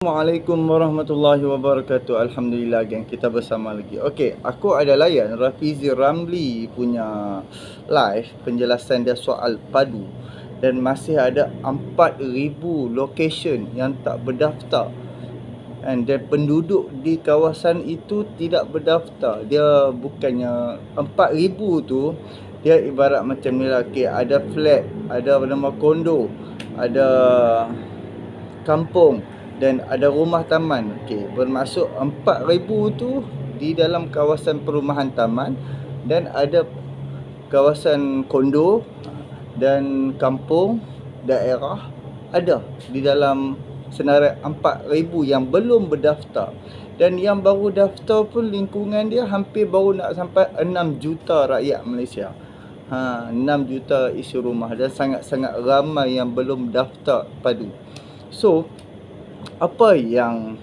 Assalamualaikum warahmatullahi wabarakatuh. Alhamdulillah geng, kita bersama lagi. Okey, aku ada layan Rafizi Ramli punya live penjelasan dia soal padu, dan masih ada 4,000 location yang tak berdaftar, dan penduduk di kawasan itu tidak berdaftar. Dia bukannya 4,000 tu, dia ibarat macam ni lah. Okay, ada flat, ada nama kondo, ada kampung, dan ada rumah taman. Okey, bermaksud 4,000 tu di dalam kawasan perumahan taman, dan ada kawasan kondo dan kampung daerah ada di dalam senarai 4,000 yang belum berdaftar. Dan yang baru daftar pun lingkungan dia hampir baru nak sampai 6 juta rakyat Malaysia. 6 juta isi rumah, dan sangat-sangat ramai yang belum daftar padu. So, apa yang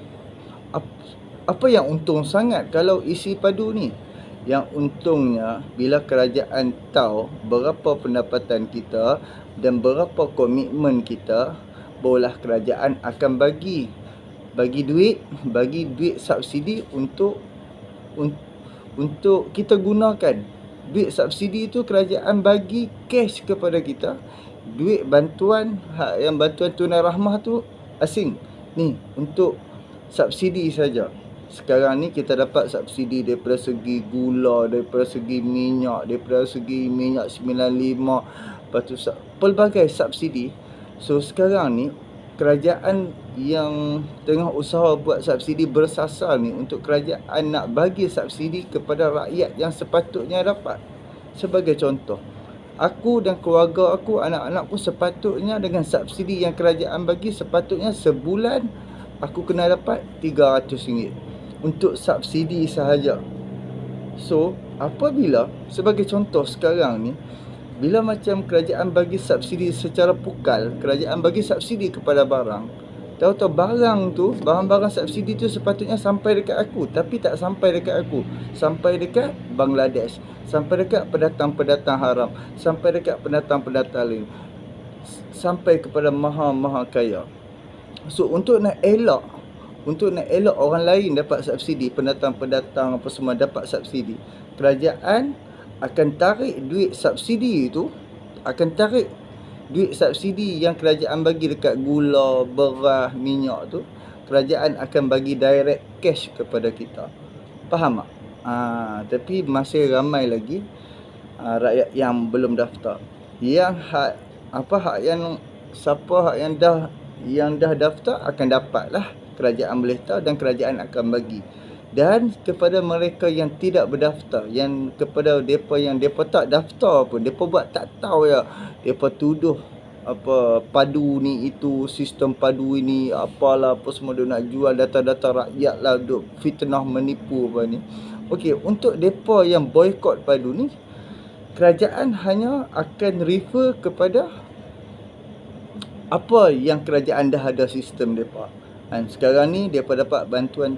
untung sangat kalau isi padu ni? Yang untungnya bila kerajaan tahu berapa pendapatan kita dan berapa komitmen kita, barulah kerajaan akan bagi duit subsidi untuk kita gunakan. Duit subsidi tu kerajaan bagi cash kepada kita. Duit bantuan, yang bantuan tunai rahmah tu asing. Ni untuk subsidi saja. Sekarang ni kita dapat subsidi daripada segi gula, daripada segi minyak, daripada segi minyak 95, lepas tu pelbagai subsidi. So sekarang ni kerajaan yang tengah usaha buat subsidi bersasar ni, untuk kerajaan nak bagi subsidi kepada rakyat yang sepatutnya dapat. Sebagai contoh, aku dan keluarga aku, anak-anak pun sepatutnya dengan subsidi yang kerajaan bagi, sepatutnya sebulan aku kena dapat RM300 untuk subsidi sahaja. So, apabila sebagai contoh sekarang ni, bila macam kerajaan bagi subsidi secara pukal, kerajaan bagi subsidi kepada barang, tahu-tahu barang-barang subsidi tu sepatutnya sampai dekat aku, tapi tak sampai dekat aku. Sampai dekat Bangladesh, sampai dekat pendatang-pendatang haram, sampai dekat pendatang-pendatang lain, sampai kepada maha-maha kaya. So, untuk nak elak orang lain dapat subsidi, pendatang-pendatang apa semua dapat subsidi, kerajaan akan tarik duit subsidi itu, duit subsidi yang kerajaan bagi dekat gula, beras, minyak tu, kerajaan akan bagi direct cash kepada kita. Faham tak? Tapi masih ramai lagi rakyat yang belum daftar. Yang siapa yang dah daftar akan dapatlah, kerajaan boleh tahu dan kerajaan akan bagi. Dan kepada mereka yang tidak berdaftar, yang kepada depa yang depa tak daftar pun, depa buat tak tahu ya, depa tuduh apa padu ni itu, sistem padu ini apalah apa semua, dia nak jual data-data rakyat lah, duk fitnah menipu apa ni. Okey, untuk depa yang boykot padu ni, kerajaan hanya akan refer kepada apa yang kerajaan dah ada sistem depa. Dan sekarang ni depa dapat bantuan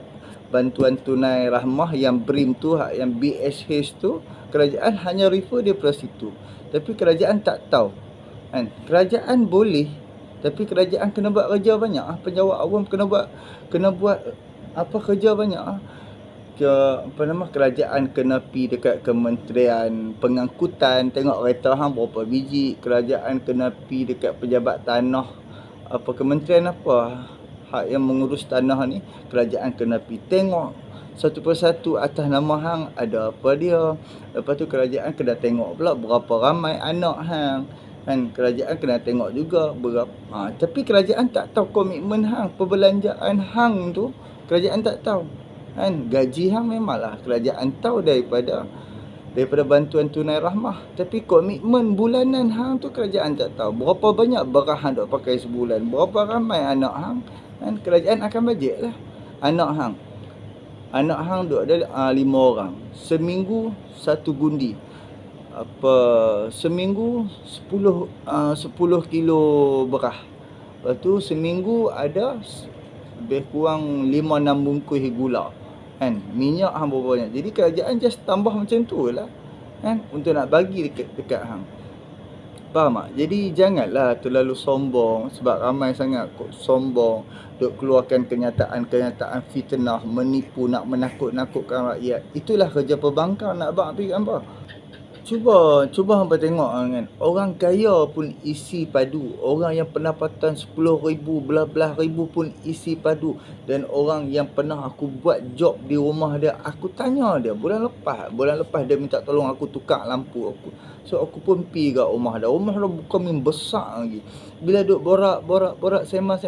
tunai rahmah yang BRIM tu, yang BSH tu, kerajaan hanya refer daripada situ. Tapi kerajaan tak tahu. Kerajaan boleh, tapi kerajaan kena buat kerja banyak. Penjawat awam kena buat kerja banyak. Kerajaan kena pergi dekat Kementerian Pengangkutan, tengok kereta hang berapa biji. Kerajaan kena pergi dekat pejabat tanah, kementerian hak yang mengurus tanah ni, kerajaan kena pergi tengok satu persatu atas nama hang ada apa dia. Lepas tu kerajaan kena tengok pula berapa ramai anak hang, kerajaan kena tengok juga berapa. Tapi kerajaan tak tahu komitmen hang, perbelanjaan hang tu kerajaan tak tahu. Gaji hang memanglah kerajaan tahu daripada bantuan tunai rahmah, tapi komitmen bulanan hang tu kerajaan tak tahu. Berapa banyak barang hang duk pakai sebulan, berapa ramai anak hang, kerajaan akan bajet lah. Anak hang duk ada 5 orang, seminggu 1 gundi, seminggu 10 kilo beras. Lepas tu seminggu ada lebih kurang 5-6 bungkus gula. Minyak hang berapa banyak. Jadi kerajaan just tambah macam tu lah, untuk nak bagi dekat hang. Faham tak? Jadi janganlah terlalu sombong, sebab ramai sangat sombong, duk keluarkan kenyataan-kenyataan fitnah, menipu, nak menakut-nakutkan rakyat. Itulah kerja perbankan nak abang fikir apa. Cuba hangpa tengok kan. Orang kaya pun isi padu. Orang yang pendapatan 10,000, belah-belah ribu pun isi padu. Dan orang yang pernah aku buat job di rumah dia, aku tanya dia bulan lepas dia minta tolong aku tukar lampu aku. So aku pun pi kat rumah dia. Rumah dia bukan main besar lagi. Bila duk borak semang,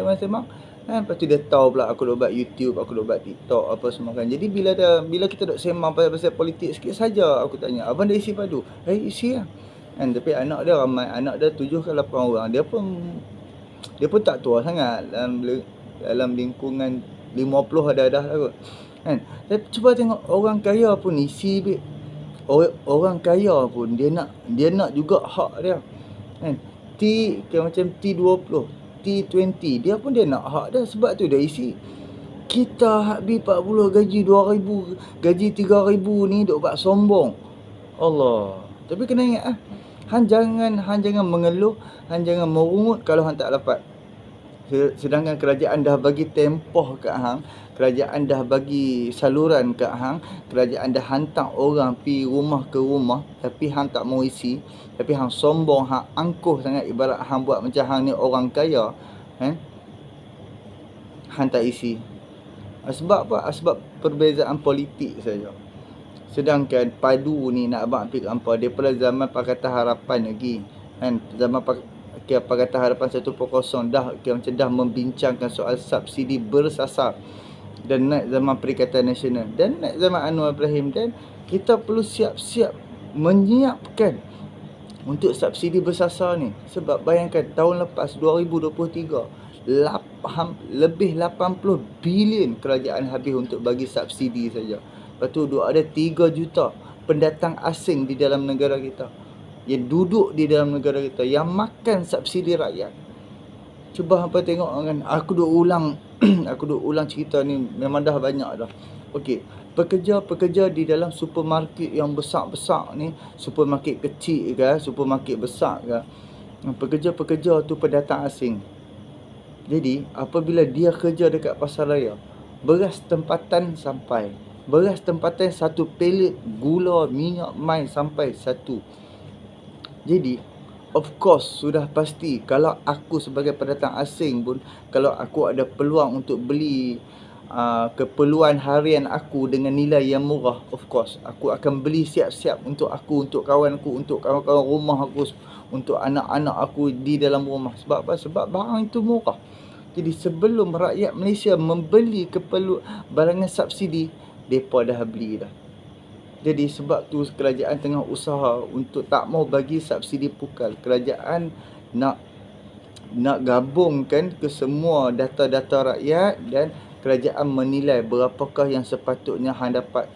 lepas tu dia tahu pula aku duk buat YouTube, aku duk buat TikTok apa semua kan. Jadi bila kita duk semang pasal politik sikit saja, aku tanya, abang dah isi padu? Isi lah. Kan, tapi anak dia ramai, anak dia 7 ke 8 orang. Dia pun tak tua sangat, dalam lingkungan 50 ada dah kot. Kan? Tapi cuba tengok orang kaya pun isi bit. Orang kaya pun dia nak juga hak dia. Kan? Macam T20, T20, dia pun dia nak hak dia, sebab tu dia isi. Kita habis 40 gaji 2,000, gaji 3,000 ni duk buat sombong. Allah. Tapi kena ingat hang jangan mengeluh, hang jangan merungut kalau hang tak dapat. Sedangkan kerajaan dah bagi tempoh kat hang, kerajaan dah bagi saluran kat hang, kerajaan dah hantar orang pi rumah ke rumah, tapi hang tak mau isi, tapi hang sombong, hang angkuh sangat, ibarat hang buat macam hang ni orang kaya, kan? Hang tak isi. Sebab apa? Sebab perbezaan politik saja. Sedangkan padu ni nak abang fikir apa, daripada zaman Pakatan Harapan lagi, kan? Zaman Pakatan Harapan 1.0 macam dah membincangkan soal subsidi bersasar, dan naik zaman Perikatan Nasional, dan naik zaman Anwar Ibrahim, dan kita perlu siap-siap menyiapkan untuk subsidi bersasar ni. Sebab bayangkan tahun lepas 2023 lebih 80 bilion kerajaan habis untuk bagi subsidi saja. Lepas tu ada 3 juta pendatang asing di dalam negara kita, yang duduk di dalam negara kita, yang makan subsidi rakyat. Cuba hampa tengok kan, aku duk ulang cerita ni memang dah banyak dah. Okey, pekerja di dalam supermarket yang besar-besar ni, supermarket kecil ke, supermarket besar ke, pekerja tu pendatang asing. Jadi apabila dia kerja dekat pasar raya, beras tempatan 1 pelet, gula, minyak, mai sampai 1. Jadi of course sudah pasti, kalau aku sebagai pendatang asing pun, kalau aku ada peluang untuk beli keperluan harian aku dengan nilai yang murah, of course aku akan beli siap-siap untuk aku, untuk kawanku, untuk kawan-kawan rumah aku, untuk anak-anak aku di dalam rumah. Sebab apa? Sebab barang itu murah. Jadi sebelum rakyat Malaysia membeli barangan subsidi, mereka dah beli dah. Jadi sebab tu kerajaan tengah usaha untuk tak mau bagi subsidi pukal. Kerajaan nak gabungkan ke semua data-data rakyat, dan kerajaan menilai berapakah yang sepatutnya hang dapat.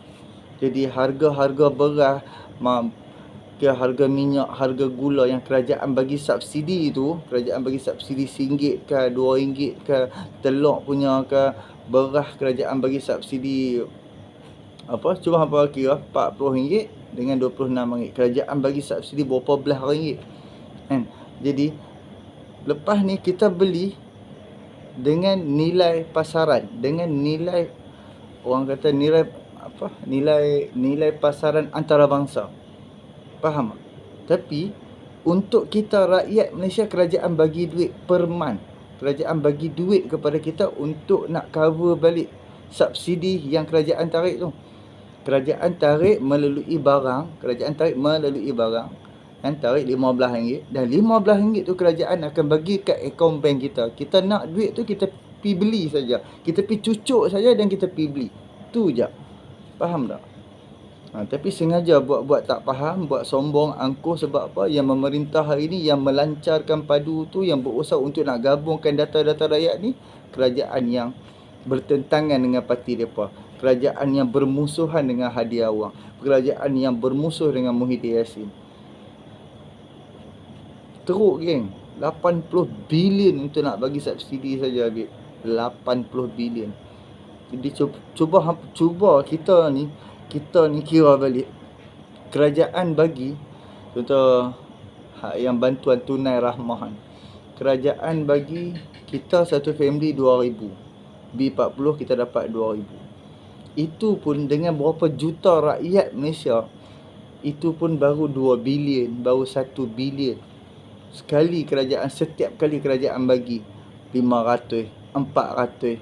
Jadi harga-harga beras, harga minyak, harga gula yang kerajaan bagi subsidi tu, kerajaan bagi subsidi RM1 ke RM2 ke, telur punya ke, beras kerajaan bagi subsidi apa, cuba hampa kira RM40 dengan RM26. Kerajaan bagi subsidi berapa belas ringgit, kan? Jadi lepas ni kita beli dengan nilai pasaran, dengan nilai, orang kata nilai pasaran antarabangsa. Faham tak? Tapi untuk kita rakyat Malaysia, kerajaan bagi duit per month. Kerajaan bagi duit kepada kita untuk nak cover balik subsidi yang kerajaan tarik tu. Kerajaan tarik melalui barang, kan, tarik RM15, dan RM15 tu kerajaan akan bagi kat akaun bank kita. Kita nak duit tu, kita pi beli saja, kita pi cucuk saja dan kita pi beli. Tu je. Faham tak? Tapi sengaja buat tak faham, buat sombong, angkuh. Sebab apa? Yang memerintah hari ni, yang melancarkan padu tu, yang berusaha untuk nak gabungkan data-data rakyat ni, kerajaan yang bertentangan dengan parti mereka, kerajaan yang bermusuhan dengan Hadi Awang, kerajaan yang bermusuh dengan Muhyiddin Yassin. Teruk geng, 80 bilion untuk nak bagi subsidi saja, Habib. 80 bilion. Jadi cuba kita ni kira balik. Kerajaan bagi, contoh yang bantuan tunai rahmah. Kerajaan bagi kita satu family 2,000. B40 kita dapat 2,000. Itu pun dengan berapa juta rakyat Malaysia, itu pun baru 2 bilion, baru 1 bilion. Sekali kerajaan, setiap kali kerajaan bagi 500, 400.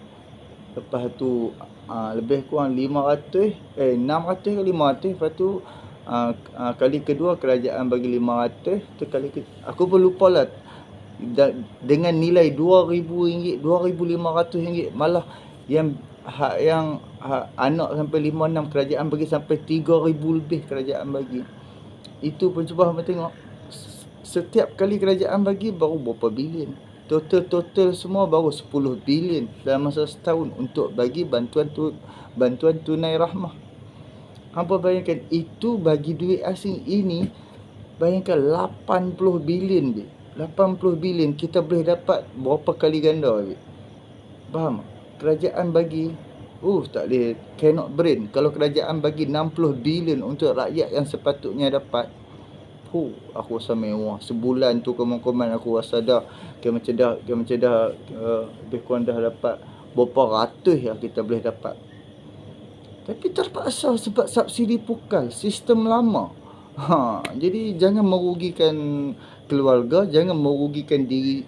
Lepas tu lebih kurang 500, 600 ke 500. Lepas tu kali kedua kerajaan bagi 500. Tu kali aku pun lupa lah. Dengan nilai RM2,000, RM2,500. Malah yang anak sampai 5-6 kerajaan bagi sampai RM3,000 lebih kerajaan bagi. Itu pun cuba hamba tengok, setiap kali kerajaan bagi baru berapa bilion. Total semua baru 10 bilion dalam masa setahun untuk bagi bantuan tunai rahmah. Hampa bayangkan, itu bagi duit asing ini, bayangkan 80 bilion dia. 80 bilion kita boleh dapat berapa kali ganda dia. Faham? Kerajaan bagi tak boleh, cannot brain. Kalau kerajaan bagi 60 bilion untuk rakyat yang sepatutnya dapat, aku rasa mewah. Sebulan tu komen aku rasa dah macam dah lebih kurang dah dapat berapa ratus yang kita boleh dapat. Tapi terpaksa sebab subsidi pukal, sistem lama. Jadi jangan merugikan keluarga, jangan merugikan diri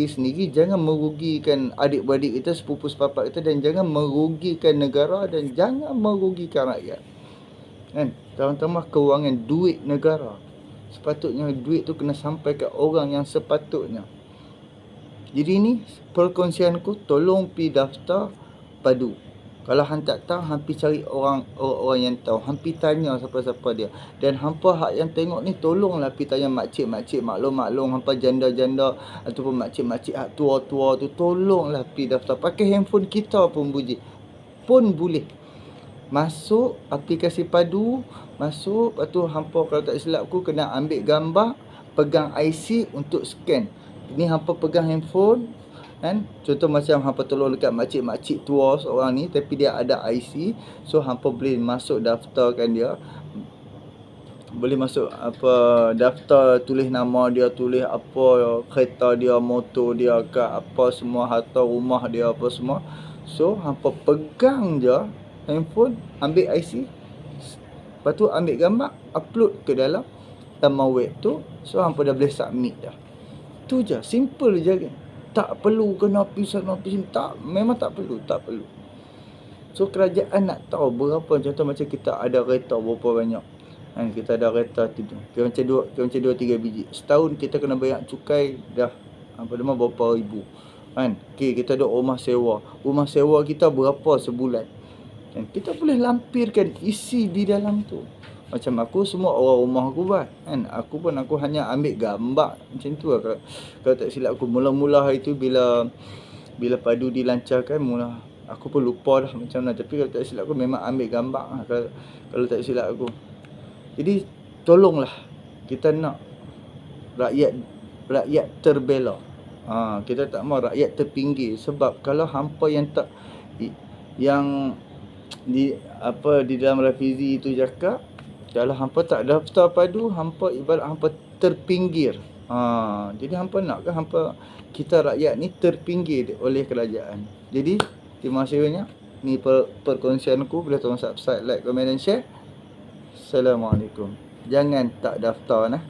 sendiri, jangan merugikan adik-beradik kita, sepupu sepapak kita, dan jangan merugikan negara, dan jangan merugikan rakyat. Kan? Terutama kewangan duit negara. Sepatutnya duit tu kena sampai ke orang yang sepatutnya. Jadi ni perkongsianku, tolong pi daftar padu. Kalau hang tak tahu, hampi cari orang yang tahu, hampi tanya siapa-siapa dia. Dan hampa hak yang tengok ni, tolonglah pi tanya makcik-makcik, maklum-maklum, hampa janda-janda ataupun makcik-makcik hak tua-tua tu, tolonglah pi daftar. Pakai handphone kita pun boleh. Masuk aplikasi padu, masuk, lepas tu hampa kalau tak silap aku kena ambil gambar, pegang IC untuk scan. Ini hampa pegang handphone kan, contoh macam hampa tolong dekat makcik-makcik tua seorang ni, tapi dia ada IC, so hampa boleh masuk daftarkan dia. Boleh masuk daftar, tulis nama dia, tulis apa kereta dia, motor dia ke apa semua, harta rumah dia apa semua. So hampa pegang je handphone, ambil IC, lepas tu ambil gambar, upload ke dalam laman web tu. So hampa dah boleh submit dah. Tu je, simple je kan. Tak perlu kena pisah sini, tak, memang tak perlu. So kerajaan nak tahu berapa, contoh macam kita ada kereta berapa banyak kan, kita ada kereta tu macam 2-3 biji. Setahun kita kena bayar cukai dah berapa ribu kan. Kita ada rumah sewa kita berapa sebulan kan, kita boleh lampirkan isi di dalam tu. Macam aku, semua orang rumah aku buat kan. Aku hanya ambil gambar macam tu lah. Kalau tak silap aku, mula-mula hari tu bila padu dilancarkan, aku pun lupa dah macam mana. Tapi kalau tak silap aku, memang ambil gambar lah, kalau tak silap aku. Jadi tolonglah, kita nak rakyat terbela. Kita tak mahu rakyat terpinggir. Sebab kalau hampa yang tak di dalam Rafizi itu cakap, kalau hampa tak daftar padu, hampa ibarat hampa terpinggir. Jadi hampa nak kan kita rakyat ni terpinggir oleh kerajaan. Jadi terima kasih banyak. Ni perkongsianku. Boleh tolong subscribe, like, komen dan share. Assalamualaikum. Jangan tak daftar nah.